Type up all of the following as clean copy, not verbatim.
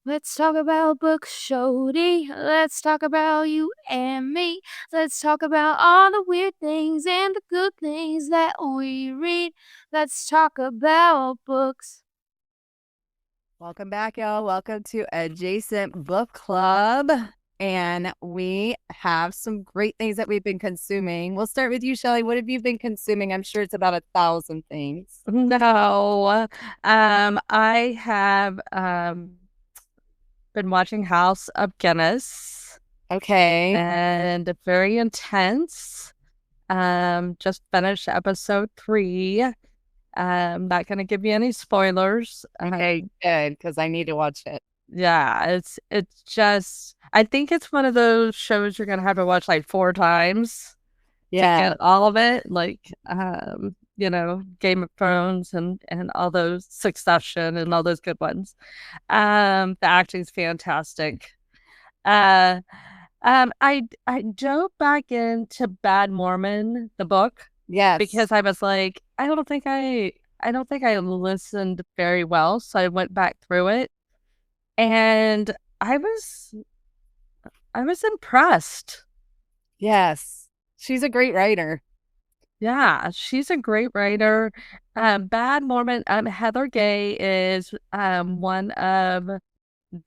Let's talk about books, Shody. Let's talk about you and me. Let's talk about all the weird things and the good things that we read. Let's talk about books. Welcome back, y'all. Welcome to Adjacent Book Club. And we have some great things that we've been consuming. We'll start with you, Shelly. What have you been consuming? I'm sure it's about 1,000 things. No, I have been watching House of Guinness Okay. and very intense. Just finished episode 3. Not gonna give you any spoilers. Okay, good, because I need to watch it. Yeah, it's just I think it's one of those shows you're gonna have to watch like 4 times to Yeah. get all of it. Like Game of Thrones and all those Succession and all those good ones. The acting's fantastic. Uh, I dove back into Bad Mormon, the book, Yes. because I was like, I don't think I listened very well, so I went back through it, and I was impressed. Yes. She's a great writer. Yeah, she's a great writer. Bad Mormon, Heather Gay is one of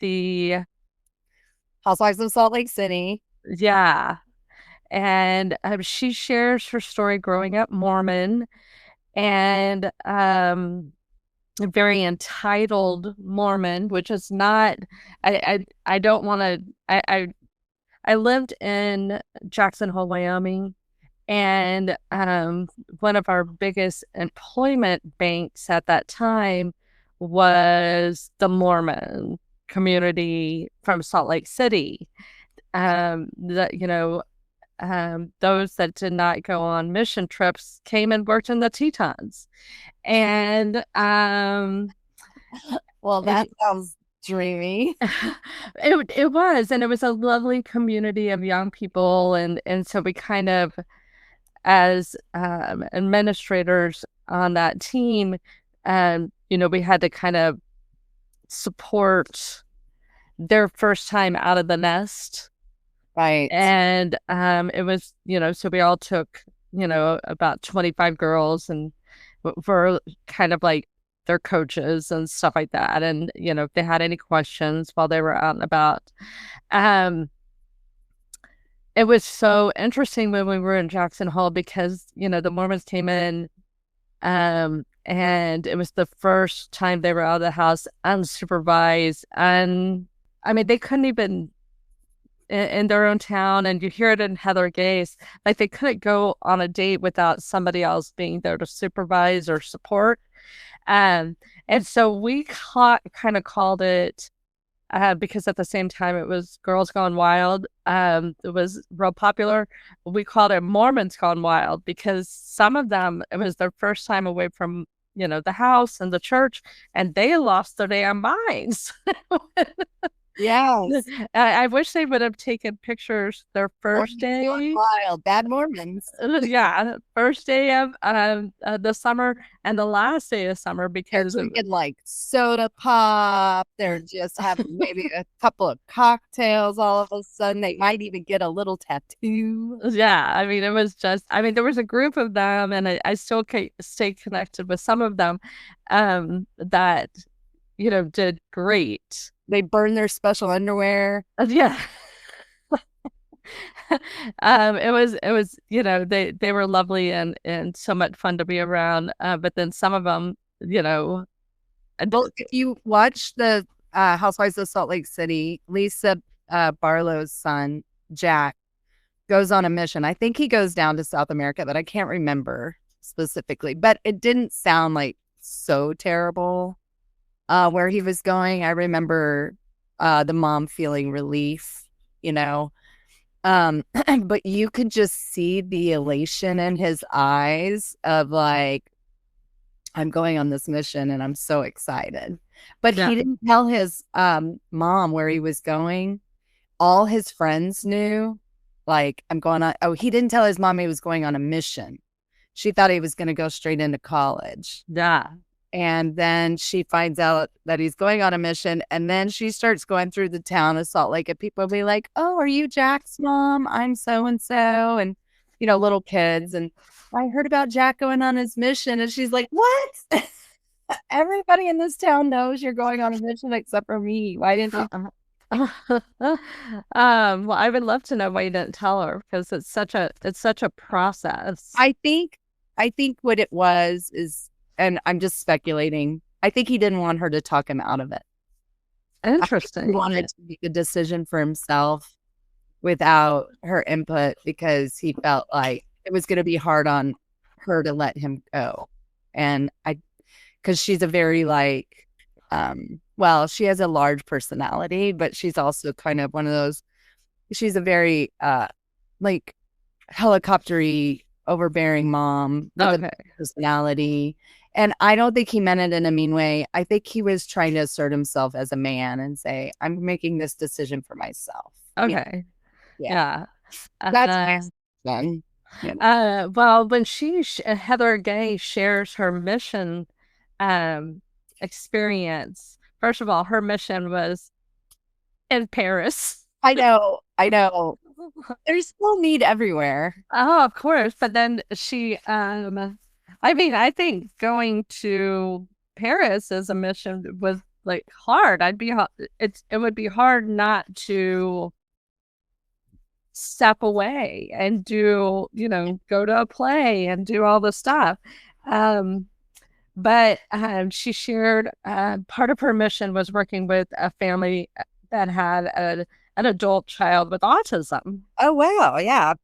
the Housewives of Salt Lake City. yeah, and she shares her story growing up Mormon and a very entitled Mormon, which is not. I don't want to. I lived in Jackson Hole, Wyoming, and one of our biggest employment banks at that time was the Mormon community from Salt Lake City. That those that did not go on mission trips came and worked in the Tetons, and Well, that sounds dreamy. it was, and it was a lovely community of young people, and so we kind of, as administrators on that team, we had to kind of support their first time out of the nest. Right. And it was, so we all took, about 25 girls and were kind of like their coaches and stuff like that. And, if they had any questions while they were out and about. It was so interesting when we were in Jackson Hole because, the Mormons came in, and it was the first time they were out of the house unsupervised. And I mean, they couldn't even in their own town, and you hear it in Heather Gay's, like they couldn't go on a date without somebody else being there to supervise or support. And so we kind of called it, because at the same time it was Girls Gone Wild. It was real popular. We called it Mormons Gone Wild because some of them, it was their first time away from, the house and the church, and they lost their damn minds. Yes. I wish they would have taken pictures their first day. Wild, Bad Mormons. Yeah, first day of the summer and the last day of summer, because they're drinking like soda pop. They're just having maybe a couple of cocktails. All of a sudden, they might even get a little tattoo. Yeah, I mean, it was just. I mean, there was a group of them, and I still stay connected with some of them, that did great. They burn their special underwear. Yeah. It was they were lovely and so much fun to be around, but then some of them, well, if you watch the Housewives of Salt Lake City, Lisa Barlow's son Jack goes on a mission. I think he goes down to South America, but I can't remember specifically, but it didn't sound like so terrible where he was going. I remember the mom feeling relief, but you could just see the elation in his eyes of like, I'm going on this mission and I'm so excited. But he didn't tell his mom where he was going. All his friends knew, like, I'm going on. Oh, he didn't tell his mom he was going on a mission. She thought he was going to go straight into college. Yeah. And then she finds out that he's going on a mission. And then she starts going through the town of Salt Lake, and people will be like, "Oh, are you Jack's mom? I'm so and so." And, little kids. And I heard about Jack going on his mission. And she's like, "What? Everybody in this town knows you're going on a mission except for me. Why didn't you?" Well, I would love to know why you didn't tell her, because it's such a process. I think what it was is, and I'm just speculating, I think he didn't want her to talk him out of it. Interesting. He wanted to make a decision for himself without her input, because he felt like it was going to be hard on her to let him go. And because she's a very she has a large personality, but she's also kind of one of those, she's a very helicoptery, overbearing mom with a personality. And I don't think he meant it in a mean way. I think he was trying to assert himself as a man and say, "I'm making this decision for myself." Okay. Yeah. That's fun. Well, when Heather Gay shares her mission experience, first of all, her mission was in Paris. I know. There's still need everywhere. Oh, of course. But then she, I think going to Paris as a mission was hard. It would be hard not to step away and do, go to a play and do all the stuff. But she shared part of her mission was working with a family that had an adult child with autism. Oh, wow. Yeah.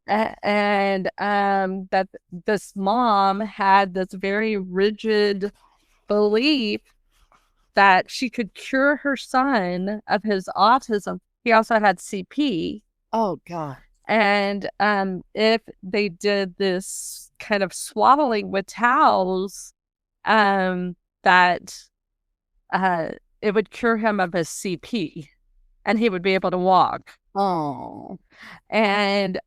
And that this mom had this very rigid belief that she could cure her son of his autism. He also had CP. Oh, God. And if they did this kind of swaddling with towels, that it would cure him of his CP, and he would be able to walk. Oh. And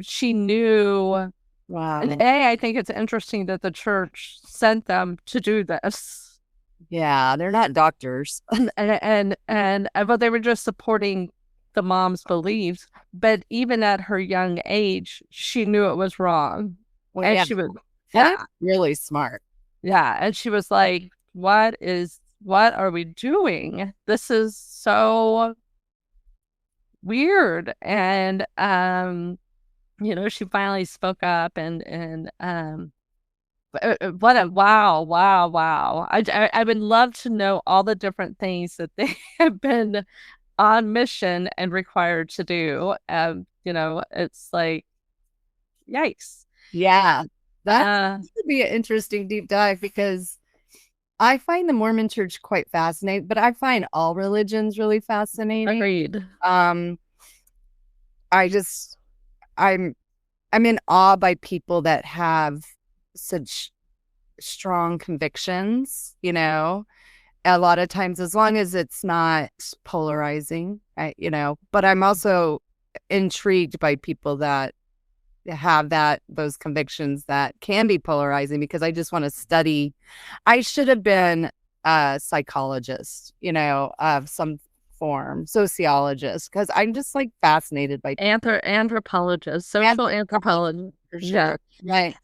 she knew. Wow. And I think it's interesting that the church sent them to do this. Yeah, they're not doctors. and but they were just supporting the mom's beliefs. But even at her young age, she knew it was wrong. Well, and yeah. she was really smart. Yeah. And she was like, what are we doing? This is so weird. And she finally spoke up, and what a wow. I would love to know all the different things that they have been on mission and required to do. It's like, yikes. Yeah. That would be an interesting deep dive, because I find the Mormon church quite fascinating, but I find all religions really fascinating. Agreed. I'm in awe by people that have such strong convictions, a lot of times, as long as it's not polarizing, but I'm also intrigued by people that have those convictions that can be polarizing, because I just want to study. I should have been a psychologist, of some form, sociologist, because I'm just fascinated by anthropologist, social anthropologist. Yeah, right.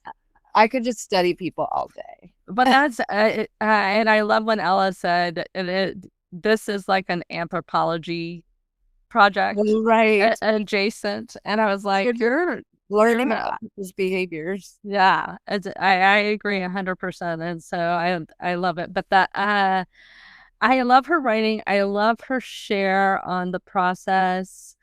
I could just study people all day. But that's and I love when Ella said, this is like an anthropology project, right? Adjacent, and I was like, you're learning about his behaviors. Yeah, I agree 100%, and so I love it. But that I love her writing. I love her share on the process.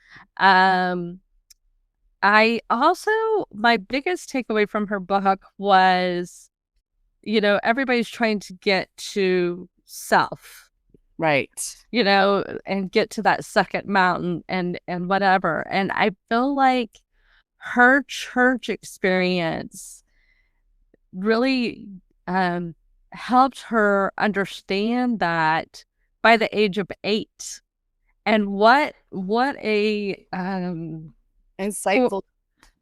I also, my biggest takeaway from her book was, everybody's trying to get to self. Right. And get to that second mountain and whatever. And I feel like her church experience really helped her understand that by the age of 8. And what a insightful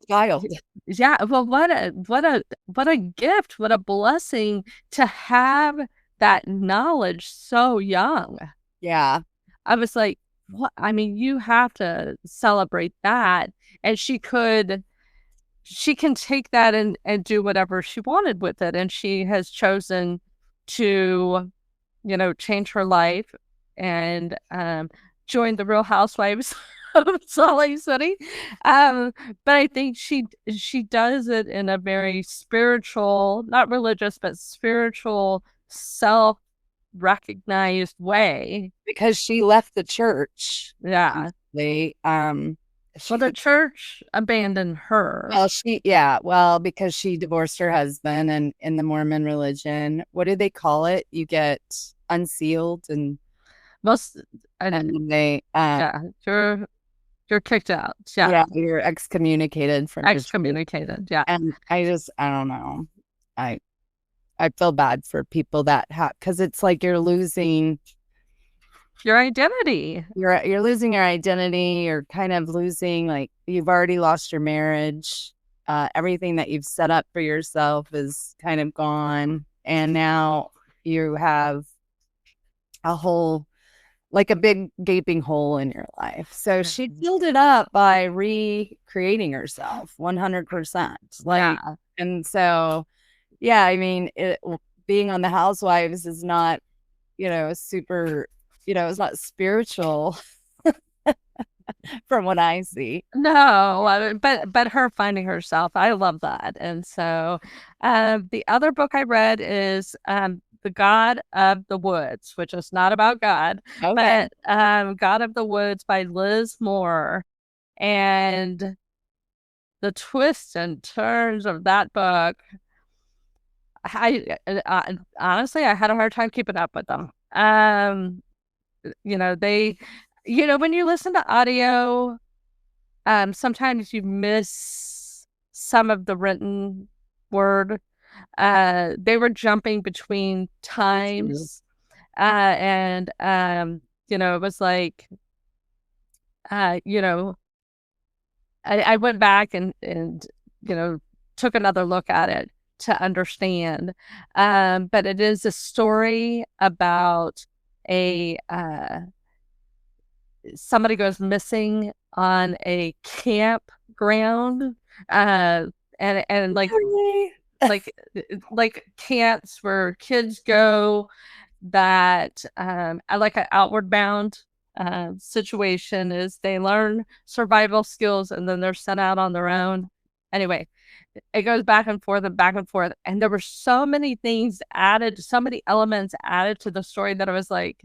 child. Yeah, well, what a gift, what a blessing to have that knowledge so young. Yeah. I was like, what? I mean, you have to celebrate that. And she can take that and do whatever she wanted with it. And she has chosen to, change her life and join the Real Housewives of Salt Lake City. But I think she does it in a very spiritual, not religious, but spiritual, self-recognized way. Because she left the church. Yeah. Well, the church abandoned her. Well, because she divorced her husband, and in the Mormon religion, what do they call it? You get unsealed and they you're kicked out. Yeah, you're excommunicated from excommunicated. Yeah. And I don't know. I feel bad for people that have, because it's like you're losing your identity. You're losing your identity. You're kind of losing, like, you've already lost your marriage. Everything that you've set up for yourself is kind of gone. And now you have a whole, like a big gaping hole in your life. So she filled it up by recreating herself 100%. And so, yeah, I mean, being on the Housewives is not, super, it's not spiritual from what I see. No, but her finding herself, I love that. And so the other book I read is The God of the Woods, which is not about God, but God of the Woods by Liz Moore. And the twists and turns of that book, I honestly, I had a hard time keeping up with them. When you listen to audio, sometimes you miss some of the written word. They were jumping between times. It was like, I went back and took another look at it to understand. But it is a story about somebody goes missing on a campground, and like like camps where kids go that like an outward bound situation is they learn survival skills and then they're sent out on their own. Anyway, it goes back and forth and back and forth. And there were so many things added, so many elements added to the story that I was like,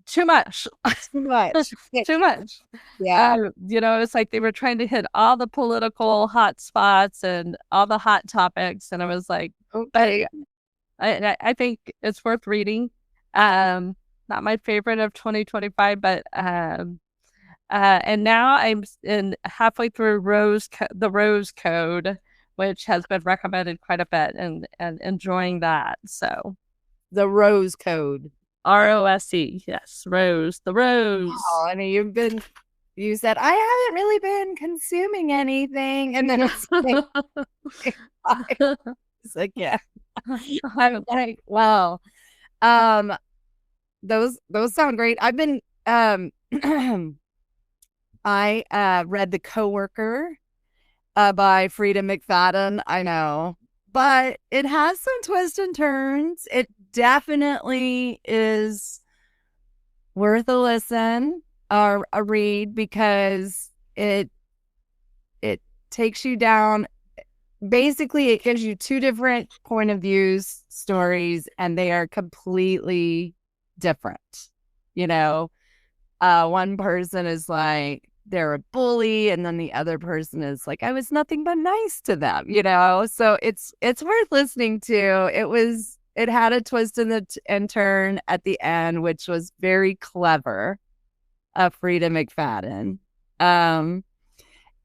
too much. Too much. Too much. Yeah. It's like they were trying to hit all the political hot spots and all the hot topics. And I was like, but I think it's worth reading. Not my favorite of 2025, but and now I'm halfway through the Rose Code, which has been recommended quite a bit, and enjoying that. So the Rose Code. ROSE, yes, Rose, the Rose. Oh, I mean, you said, I haven't really been consuming anything. And then it's like, yeah. I'm like, wow. Those sound great. I've been, I read The Coworker by Frida McFadden. I know, but it has some twists and turns. It definitely is worth a listen or a read, because it takes you down. Basically, it gives you two different point of views, stories, and they are completely different. One person is like, they're a bully, and then the other person is like, I was nothing but nice to them, so it's worth listening to. It had a twist and turn at the end, which was very clever of Frida McFadden. And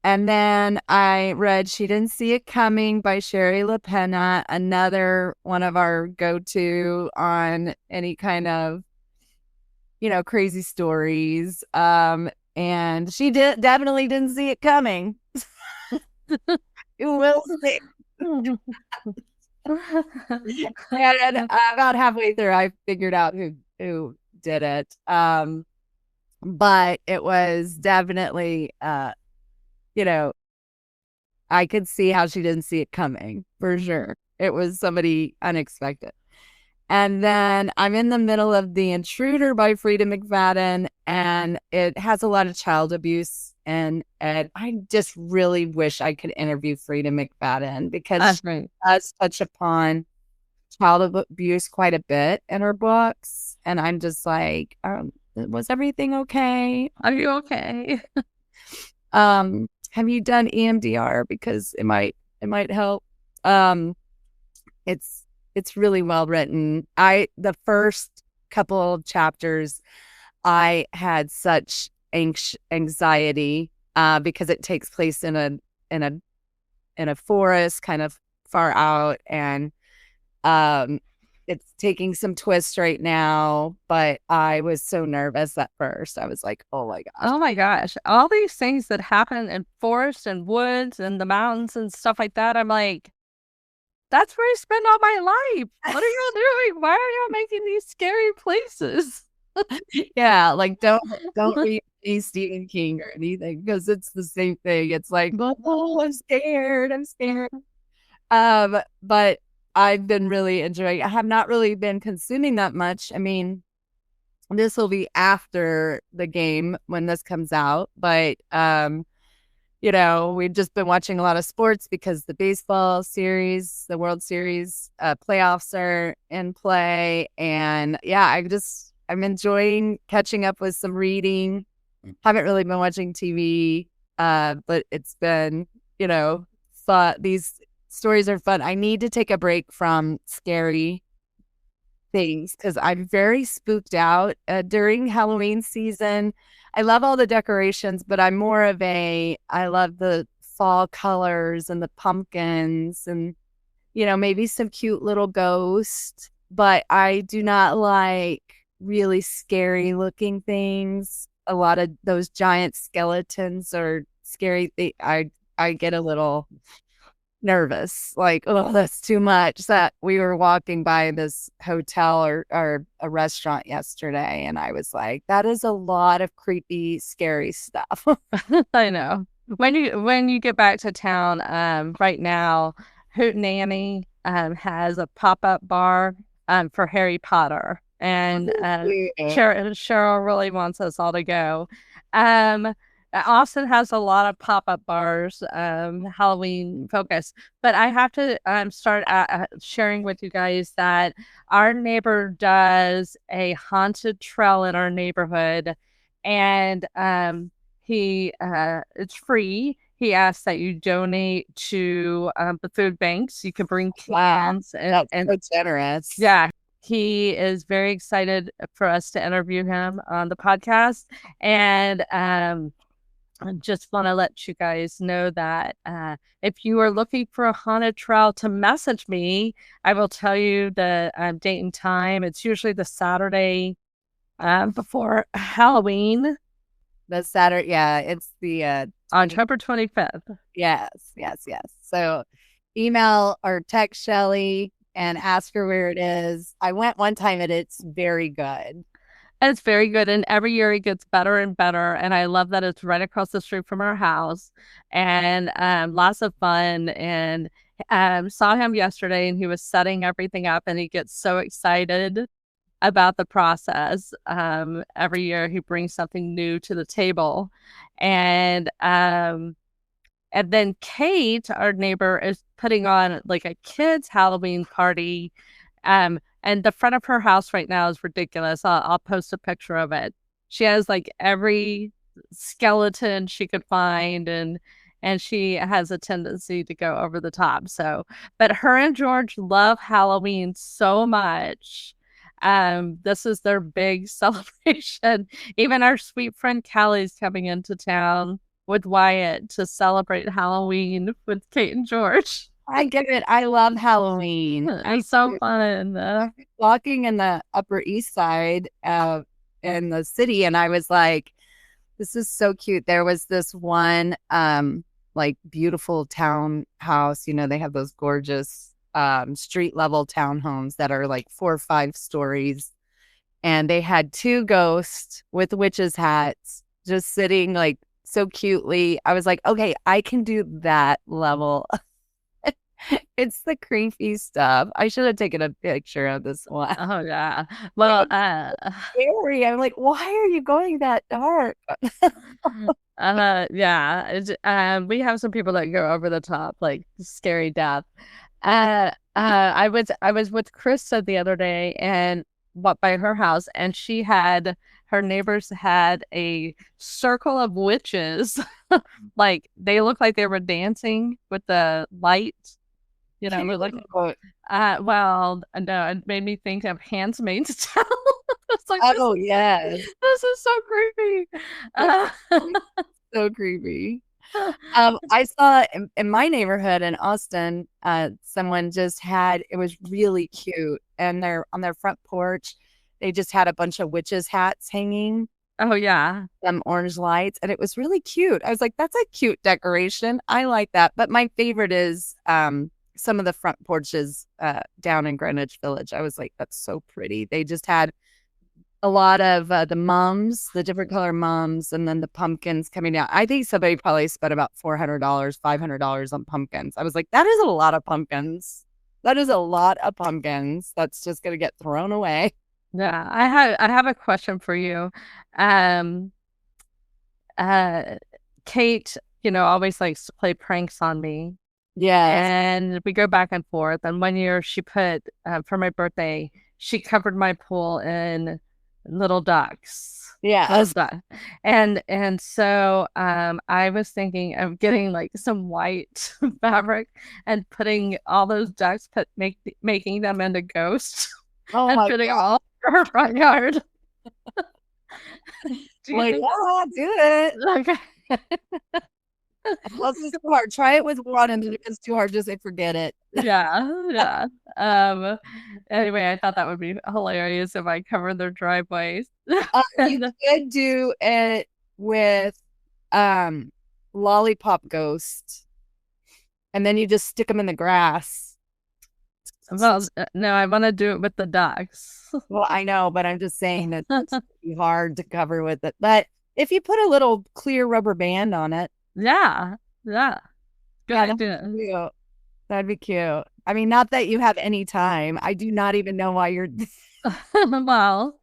then I read She Didn't See It Coming by Sherry LaPena, another one of our go-to on any kind of, crazy stories. And she definitely didn't see it coming. You will see. And about halfway through, I figured out who did it. But it was definitely, you know, I could see how she didn't see it coming, for sure. It was somebody unexpected. And then I'm in the middle of The Intruder by Frida McFadden, and it has a lot of child abuse. And I just really wish I could interview Frida McFadden because she does touch upon child abuse quite a bit in her books. And I'm just like, was everything okay? Are you okay? Have you done EMDR? Because it might help. It's really well written. The first couple of chapters, I had such anxiety because it takes place in a forest, kind of far out, and it's taking some twists right now. But I was so nervous at first. I was like, "Oh my gosh, oh my gosh!" All these things that happen in forests and woods and the mountains and stuff like that. I'm like, that's where I spend all my life. What are you doing? Why are you making these scary places? Yeah, like don't read Stephen King or anything because it's the same thing. It's like, oh, I'm scared. But I've been really enjoying. I have not really been consuming that much. I mean, this will be after the game when this comes out, but we've just been watching a lot of sports because the baseball series, the World Series playoffs are in play. And yeah, I'm enjoying catching up with some reading. Haven't really been watching TV, but it's been, fun. These stories are fun. I need to take a break from scary things because I'm very spooked out during Halloween season. I love all the decorations, but I'm more of I love the fall colors and the pumpkins and, maybe some cute little ghosts, but I do not like really scary looking things. A lot of those giant skeletons are scary. I get a little nervous, like, oh, that's too much. That we were walking by this hotel or a restaurant yesterday, and I was like, that is a lot of creepy, scary stuff. I know. When you get back to town, right now, Hootenanny has a pop-up bar for Harry Potter, and Cheryl really wants us all to go. Austin has a lot of pop-up bars, Halloween focus, but I have to start sharing with you guys that our neighbor does a haunted trail in our neighborhood, and it's free. He asks that you donate to the food banks. You can bring cans. Wow, that's so generous. Yeah. He is very excited for us to interview him on the podcast, and I just want to let you guys know that if you are looking for a haunted trail to message me, I will tell you the date and time. It's usually the Saturday before Halloween. The Saturday, yeah, it's the October 25th. Yes. So email or text Shelly and ask her where it is. I went one time and it's very good. It's very good, and every year it gets better and better, and I love that it's right across the street from our house, and lots of fun, and saw him yesterday, and he was setting everything up, and he gets so excited about the process. Every year he brings something new to the table, and then Kate, our neighbor, is putting on like a kids' Halloween party. And the front of her house right now is ridiculous. I'll post a picture of it. She has like every skeleton she could find, and she has a tendency to go over the top. So, but her and George love Halloween so much. This is their big celebration. Even our sweet friend Callie's coming into town with Wyatt to celebrate Halloween with Kate and George. I get it. I love Halloween. It's so fun. Walking in the Upper East Side in the city, and I was like, this is so cute. There was this one like beautiful townhouse. They have those gorgeous street level townhomes that are like 4 or 5 stories. And they had 2 ghosts with witches' hats just sitting like so cutely. I was like, okay, I can do that level. It's the creepy stuff. I should have taken a picture of this one. Oh yeah. Well, Scary. I'm like, why are you going that dark? yeah. We have some people that go over the top, like scary death. I was with Krista the other day and what by her house, and her neighbors had a circle of witches. Like they looked like they were dancing with the light. We're like, well, no, it made me think of Handmaid's Tale. It's like, oh yes, this is so creepy. So creepy. I saw in my neighborhood in Austin, someone just had, it was really cute, and they're on their front porch. They just had a bunch of witches' hats hanging. Oh yeah, some orange lights, and it was really cute. I was like, that's a cute decoration. I like that. But my favorite is some of the front porches down in Greenwich Village. I was like, that's so pretty. They just had a lot of the mums, the different color mums, and then the pumpkins coming down. I think somebody probably spent about $400, $500 on pumpkins. I was like, that is a lot of pumpkins. That is a lot of pumpkins. That's just going to get thrown away. Yeah, I have a question for you. Kate, always likes to play pranks on me. Yeah. And we go back and forth. And one year she put, for my birthday, she covered my pool in little ducks. Yeah. And so I was thinking of getting like some white fabric and putting all those ducks, making them into ghosts. Oh and my putting God. all over her front yard. Like, yeah, do it. Okay. Well, it's too hard. Try it with one, and if it's too hard, just say forget it. Yeah. Anyway, I thought that would be hilarious if I covered their driveways. You could do it with lollipop ghost, and then you just stick them in the grass. Well, no, I want to do it with the ducks. Well, I know, but I'm just saying that it's hard to cover with it. But if you put a little clear rubber band on it. Yeah. Good idea. That'd be cute. I mean, not that you have any time. I do not even know why you're. Well,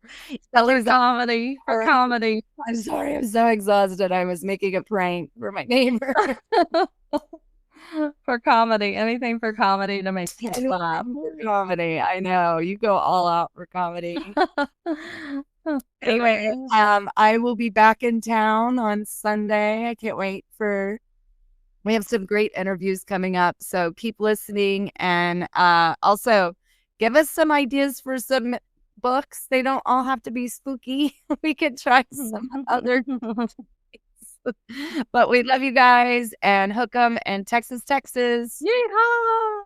for comedy. I'm sorry. I'm so exhausted. I was making a prank for my neighbor. For comedy. Anything for comedy to make people laugh. Comedy. I know. You go all out for comedy. Anyway, I will be back in town on Sunday. I can't wait we have some great interviews coming up, so keep listening, and also give us some ideas for some books. They don't all have to be spooky. We could try some other but we love you guys, and hook 'em, and Texas. Yeehaw!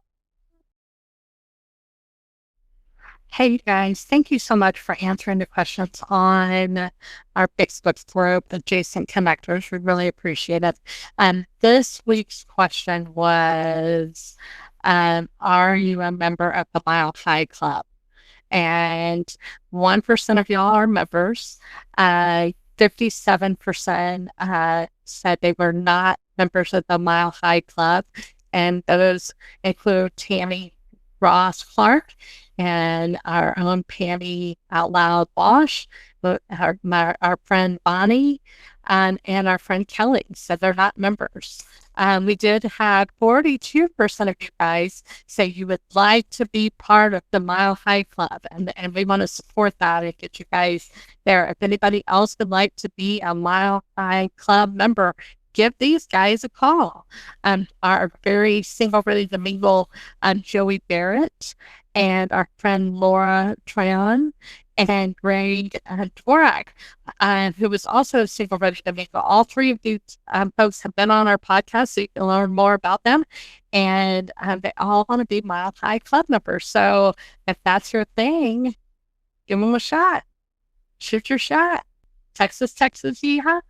Hey, you guys, thank you so much for answering the questions on our Facebook group, Adjacent Connectors. We really appreciate it. This week's question was, are you a member of the Mile High Club? And 1% of y'all are members. 57% said they were not members of the Mile High Club. And those include Tammy Ross Clark and our own Pammy Out Loud Wash, our friend Bonnie, and our friend Kelly. So they're not members. We did have 42% of you guys say you would like to be part of the Mile High Club, and we want to support that and get you guys there. If anybody else would like to be a Mile High Club member, give these guys a call. Our very single, ready to mingle, Joey Barrett, and our friend Laura Trayon, and Greg Dvorak, who was also single, ready to mingle. All three of these folks have been on our podcast, so you can learn more about them. And they all want to be Mile High Club members. So if that's your thing, give them a shot. Shoot your shot. Texas, yeehaw.